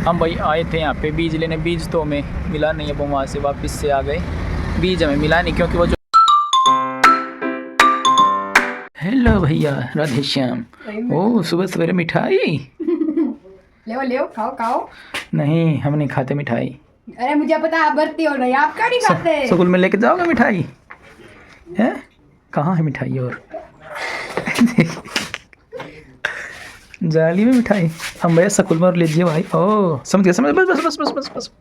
हम भाई आए थे यहाँ पे बीज लेने, बीज तो हमें मिला नहीं, अब हम वहाँ से वापस से आ गए। बीज हमें मिला नहीं क्योंकि वो जो हेलो भैया राधे श्याम। ओ सुबह सवेरे मिठाई ले खाओ खाओ। नहीं हम नहीं खाते मिठाई। अरे मुझे पता आप भर्ती हो रही, आप क्यों नहीं खाते? स्कूल में लेके जाओगे मिठाई? है कहाँ है मिठाई? और जाली में मिठाई हम भैया स्कूल में और लीजिए भाई। ओ समझ गया, समझ, बस बस बस बस बस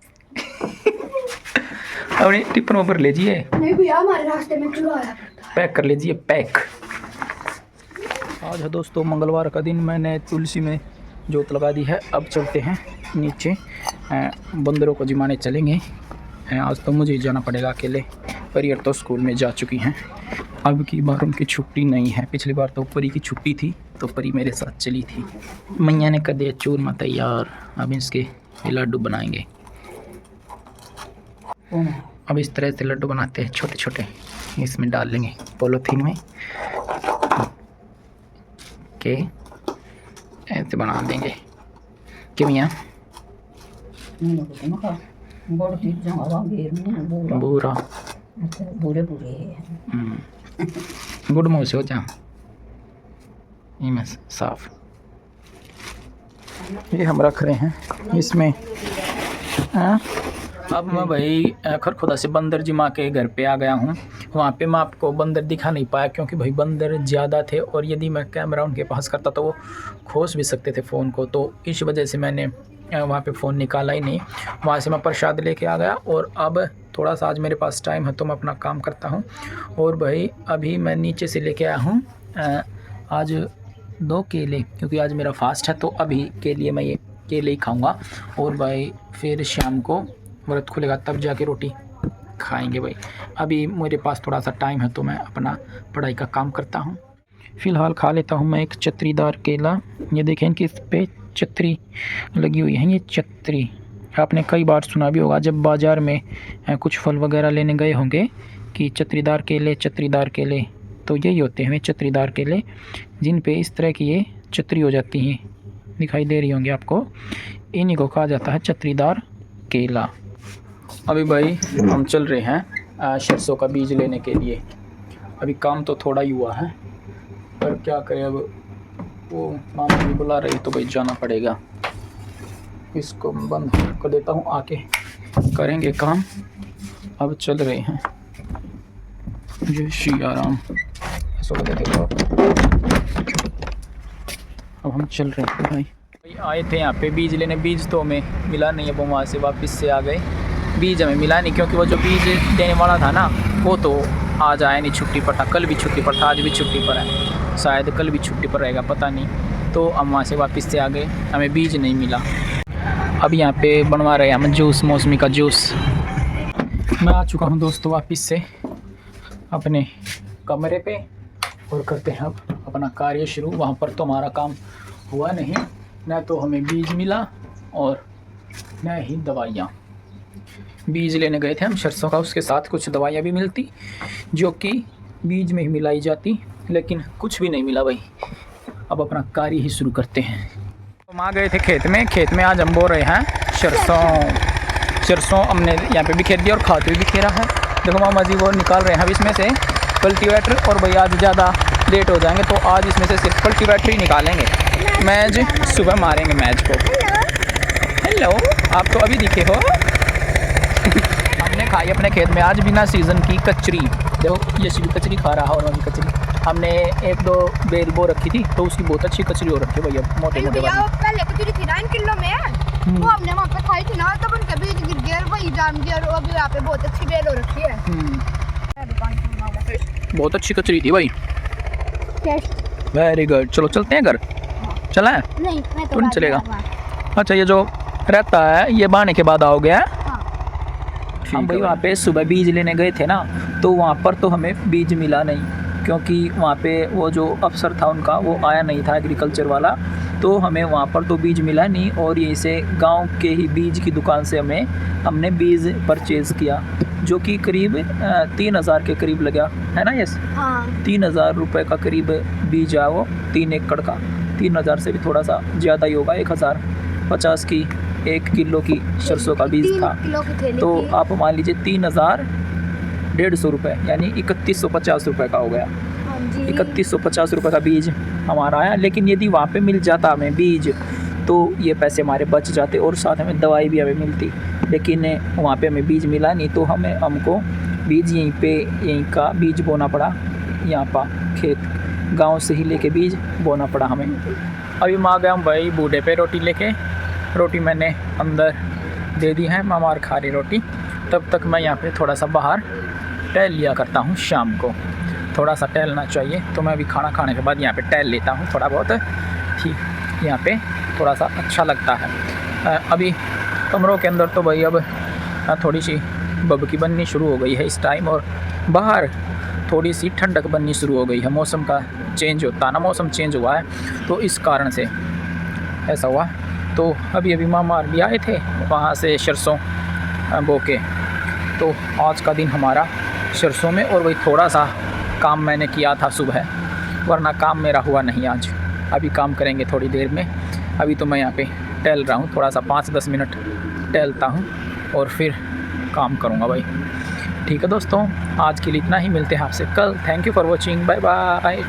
अपने टिफिन ऊपर लीजिए। नहीं भैया हमारे रास्ते में चूहा आया। पैक कर लीजिए पैक। आज है दोस्तों मंगलवार का दिन, मैंने तुलसी में जोत लगा दी है। अब चलते हैं नीचे, बंदरों को जिमाने चलेंगे। आज तो मुझे जाना पड़ेगा अकेले, परियर तो स्कूल में जा चुकी हैं। अब की बार उनकी छुट्टी नहीं है, पिछली बार तो परी की छुट्टी थी तो परी मेरे साथ चली थी। मैया ने कर दिया चूरमा तैयार, अब इसके लड्डू बनाएंगे। अब इस तरह से लड्डू बनाते हैं छोटे छोटे, इसमें डाल लेंगे पॉलीथीन में के ऐसे बना देंगे। क्यों भैया? बुरा बुरे गुड मुँह से हो जा साफ। ये हम रख रहे हैं इसमें। अब मैं भाई खरखुदा से बंदर जिमा के घर पे आ गया हूँ। वहाँ पे मैं आपको बंदर दिखा नहीं पाया क्योंकि भाई बंदर ज़्यादा थे और यदि मैं कैमरा उनके पास करता तो वो खोस भी सकते थे फ़ोन को, तो इस वजह से मैंने वहाँ पे फ़ोन निकाला ही नहीं। वहाँ से मैं प्रसाद लेके आ गया और अब थोड़ा सा आज मेरे पास टाइम है तो मैं अपना काम करता हूँ। और भाई अभी मैं नीचे से लेके आया हूँ आज 2 केले, क्योंकि आज मेरा फास्ट है तो अभी के लिए मैं ये केले ही खाऊँगा। और भाई फिर शाम को व्रत खुलेगा तब जाके रोटी खाएंगे भाई। अभी मेरे पास थोड़ा सा टाइम है तो मैं अपना पढ़ाई का काम करता हूँ। फ़िलहाल खा लेता हूँ मैं एक छतरीदार केला। ये देखें कि इस पर छतरी लगी हुई है। ये छतरी आपने कई बार सुना भी होगा जब बाज़ार में कुछ फल वगैरह लेने गए होंगे कि छतरीदार केले, तो यही होते हैं छतरीदार केले जिन पे इस तरह की ये छतरी हो जाती हैं, दिखाई दे रही होंगी आपको। इन्हीं को कहा जाता है छतरीदार केला। अभी भाई हम चल रहे हैं सरसों का बीज लेने के लिए। अभी काम तो थोड़ा ही हुआ है पर क्या करें, अब वो मामा भी बुला रही तो भाई जाना पड़ेगा। इसको बंद कर देता हूँ, आके करेंगे काम। अब चल रहे हैं। जय श्री राम। इसको देते हो। अब हम चल रहे हैं भाई आए थे यहाँ पे बीज लेने, बीज तो हमें मिला नहीं, अब हम वहाँ से वापस से आ गए। बीज हमें मिला नहीं क्योंकि वो जो बीज देने वाला था ना वो तो आज आया नहीं, छुट्टी पर था। कल भी छुट्टी पर था, आज भी छुट्टी पर है, शायद कल भी छुट्टी पर रहेगा, पता नहीं। तो हम वहाँ से वापस से आ गए, हमें बीज नहीं मिला। अब यहाँ पे बनवा रहे हैं हम जूस, मौसमी का जूस। मैं आ चुका हूँ दोस्तों वापस से अपने कमरे पे और करते हैं अब अपना कार्य शुरू। वहाँ पर तो हमारा काम हुआ नहीं, न तो हमें बीज मिला और न ही दवाइयाँ। बीज लेने गए थे हम सरसों का, उसके साथ कुछ दवाइयाँ भी मिलती जो कि बीज में ही मिलाई जाती, लेकिन कुछ भी नहीं मिला भाई। अब अपना कार्य ही शुरू करते हैं। हम आ गए थे खेत में आज हम बो रहे हैं सरसों हमने यहाँ पे बिखेर दिया और खाद भी बिखेरा है। देखो मामा जी वो निकाल रहे हैं अब इसमें से कल्टीवेटर, और भाई आज ज़्यादा लेट हो जाएंगे तो आज इसमें से सिर्फ कल्टीवेटर ही निकालेंगे। मैच सुबह मारेंगे मैच को। हेलो, आप तो अभी दिखे हो। हमने खाई अपने खेत में आज बिना सीज़न की कचरी। देखो ये भी कचरी खा रहा और अभी कचरी हमने 1-2 बेल बो रखी थी तो उसकी बहुत अच्छी कचरी हो रखी है भैया, मोटे मोटे वाली। पहले कचरी थी 9 किलो में, वो हमने वहाँ पे खाई थी ना, तब उनके बीज गिर गए, वही जाम गया और अभी यहाँ पे बहुत अच्छी बेल हो रखी है। बहुत अच्छी कचरी थी भाई, वेरी गुड। चलो चलते हैं घर। चला है? नहीं मैं तो नहीं चलेगा। अच्छा ये जो रहता है ये बाने के बाद आओगे? हम भाई वहाँ पे सुबह बीज लेने गए थे ना, तो वहाँ पर तो हमें बीज मिला नहीं क्योंकि वहाँ पे वो जो अफसर था उनका वो आया नहीं था, एग्रीकल्चर वाला, तो हमें वहाँ पर तो बीज मिला नहीं। और यहीं से गांव के ही बीज की दुकान से हमने बीज परचेज़ किया जो कि करीब 3000 के करीब लगा है ना। यस हाँ। 3000 रुपये का करीब बीज है वो, 3 एकड़ का। 3000 से भी थोड़ा सा ज़्यादा ही होगा, 1050 की 1 किलो की सरसों का बीज 3 था। किलो की थैली तो थी। आप मान लीजिए 3,150 रुपये यानी 3150 रुपये का हो गया। हाँ जी। 3150 रुपये का बीज हमारा आया। लेकिन यदि वहाँ पे मिल जाता हमें बीज तो ये पैसे हमारे बच जाते और साथ हमें दवाई भी हमें मिलती। लेकिन वहाँ पे हमें बीज मिला नहीं, तो हमको बीज यहीं का बीज बोना पड़ा। यहाँ पर खेत गांव से ही लेके बीज बोना पड़ा हमें। अभी मैं आ गया हूँ भाई बूढ़े पे रोटी लेके। रोटी मैंने अंदर दे दी है, मामार खा रही रोटी। तब तक मैं यहाँ पे थोड़ा सा बाहर टहल लिया करता हूँ। शाम को थोड़ा सा टहलना चाहिए, तो मैं भी खाना खाने के बाद यहाँ पे टहल लेता हूँ थोड़ा बहुत। ठीक, यहाँ पे थोड़ा सा अच्छा लगता है। अभी कमरों के अंदर तो भाई अब थोड़ी सी बबकी बननी शुरू हो गई है इस टाइम, और बाहर थोड़ी सी ठंडक बननी शुरू हो गई है। मौसम का चेंज होता है ना, मौसम चेंज हुआ है तो इस कारण से ऐसा हुआ। तो अभी मामा भी आए थे वहाँ से सरसों बो के। तो आज का दिन हमारा सरसों में, और वही थोड़ा सा काम मैंने किया था सुबह, वरना काम मेरा हुआ नहीं आज। अभी काम करेंगे थोड़ी देर में। अभी तो मैं यहाँ पे टहल रहा हूँ, थोड़ा सा 5-10 मिनट टहलता हूँ और फिर काम करूँगा भाई। ठीक है दोस्तों, आज के लिए इतना ही। मिलते हैं आपसे कल। Thank you for watching, bye bye.